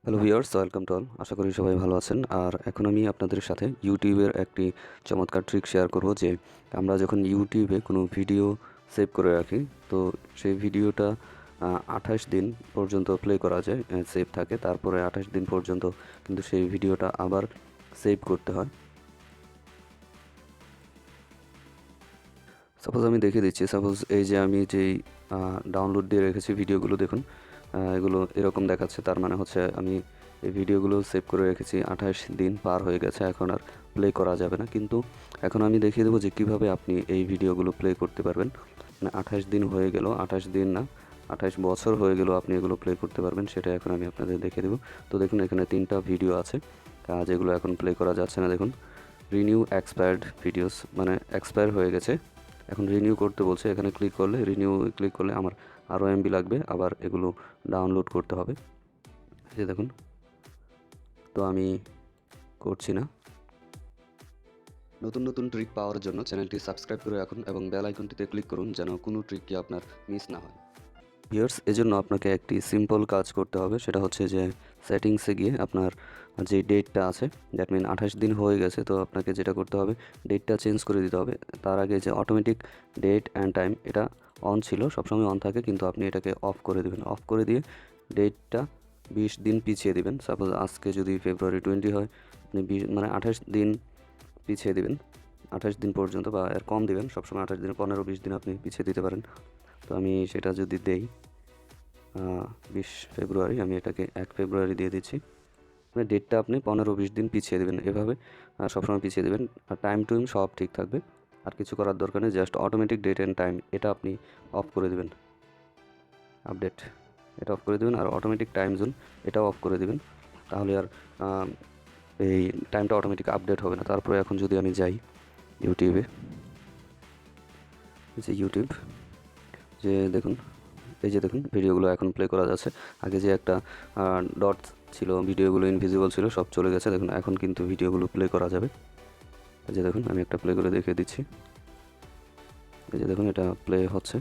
Hello viewers, welcome to all. আশা করি সবাই ভালো আছেন। আর এখন আমি আপনাদের সাথে ইউটিউবের একটি চমৎকার ট্রিক শেয়ার করব যে আমরা যখন ইউটিউবে কোনো ভিডিও সেভ করে রাখি, তো সেই ভিডিওটা 28 দিন পর্যন্ত প্লে করা যায়, সেভ থাকে। তারপরে 28 দিন পর্যন্ত কিন্তু সেই ভিডিওটা আবার সেভ করতে হয়। সাপোজ আমি দেখিয়ে দিচ্ছি। সাপোজ এই যে আমি যেই ডাউনলোড দিয়ে রেখেছি ভিডিওগুলো দেখুন, এগুলো এরকম দেখাচ্ছে। তার মানে হচ্ছে আমি এই ভিডিওগুলো সেভ করে রেখেছি, 28 দিন পার হয়ে গেছে, এখন আর প্লে করা যাবে না। কিন্তু এখন আমি দেখিয়ে দেবো যে কীভাবে আপনি এই ভিডিওগুলো প্লে করতে পারবেন। মানে 28 দিন হয়ে গেল, 28 দিন না, 28 বছর হয়ে গেল আপনি এগুলো প্লে করতে পারবেন, সেটা এখন আমি আপনাদের দেখিয়ে দেবো। তো দেখুন, এখানে 3টা ভিডিও আছে যেগুলো এখন প্লে করা যাচ্ছে না। দেখুন, রিনিউ এক্সপায়ার্ড ভিডিওস, মানে এক্সপায়ার হয়ে গেছে, এখন রিনিউ করতে বলছে। এখানে ক্লিক করলে, রিনিউ ক্লিক করলে আমার আরও এমবি লাগবে, আবার এগুলো ডাউনলোড করতে হবে। এই যে দেখুন, তো আমি করছি না। নতুন নতুন ট্রিক পাওয়ার জন্য চ্যানেলটি সাবস্ক্রাইব করে রাখুন এবং বেল আইকনটিতে ক্লিক করুন যেন কোনো ট্রিকই আপনার মিস না হয়। ভিউয়ার্স, এজন্য আপনাকে একটি সিম্পল কাজ করতে হবে, সেটা হচ্ছে যে সেটিংসে গিয়ে আপনার যে ডেটটা আছে, দ্যাট মিন 28 দিন হয়ে গেছে, তো আপনাকে যেটা করতে হবে, ডেটটা চেঞ্জ করে দিতে হবে। তার আগে যে অটোমেটিক ডেট অ্যান্ড টাইম, এটা অন ছিল, সবসময় অন থাকে, কিন্তু আপনি এটাকে অফ করে দেবেন। অফ করে দিয়ে ডেটটা 20 দিন পিছিয়ে দেবেন। সাপোজ আজকে যদি ফেব্রুয়ারি 20 হয়, আপনি 20 মানে 28 দিন পিছিয়ে দেবেন, 28 দিন পর্যন্ত, বা এর কম দেবেন। সবসময় 28 দিন, 15-20 দিন আপনি পিছিয়ে দিতে পারেন। তো আমি সেটা যদি দেই 20 ফেব্রুয়ারি, আমি এটাকে 1 ফেব্রুয়ারি দিয়ে দিচ্ছি। মানে ডেটটা আপনি 15-20 দিন পিছিয়ে দেবেন, এভাবে সবসময় পিছিয়ে দেবেন। আর টাইম টুইম সব ঠিক থাকবে, আর কিছু করার দরকার নেই। Just automatic date and time, এটা আপনি অফ করে দেবেন। আপডেট, এটা অফ করে দেবেন। আর অটোমেটিক টাইম জোন, এটাও অফ করে দেবেন। তাহলে আর এই টাইমটা অটোমেটিক আপডেট হবে না। তারপরে এখন যদি আমি যাই ইউটিউবে, যে ইউটিউব, যে দেখুন, এই যে দেখুন, ভিডিওগুলো এখন প্লে করা যাচ্ছে। আগে যে একটা ডট ছিল, ভিডিওগুলো ইনভিজিবল ছিল, সব চলে গেছে। দেখুন, এখন কিন্তু ভিডিওগুলো প্লে করা যাবে। এই যে দেখুন, আমি একটা প্লে করে দেখিয়ে দিচ্ছি। এই যে দেখুন, এটা প্লে হচ্ছে।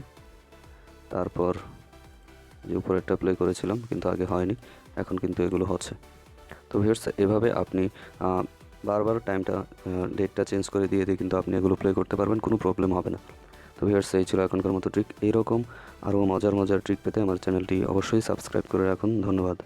তারপর যে উপরে একটা প্লে করেছিলাম, কিন্তু আগে হয়নি, এখন কিন্তু এগুলো হচ্ছে। তো ভিউয়ার্স, এভাবে আপনি বারবার টাইমটা, ডেটটা চেঞ্জ করে দিয়ে কিন্তু আপনি এগুলো প্লে করতে পারবেন, কোনো প্রবলেম হবে না। তো ভিউয়ার্স, এই ছিল এখনকার মতো ট্রিক। এইরকম আরও মজার মজার ট্রিক পেতে আমার চ্যানেলটি অবশ্যই সাবস্ক্রাইব করে রাখুন। ধন্যবাদ।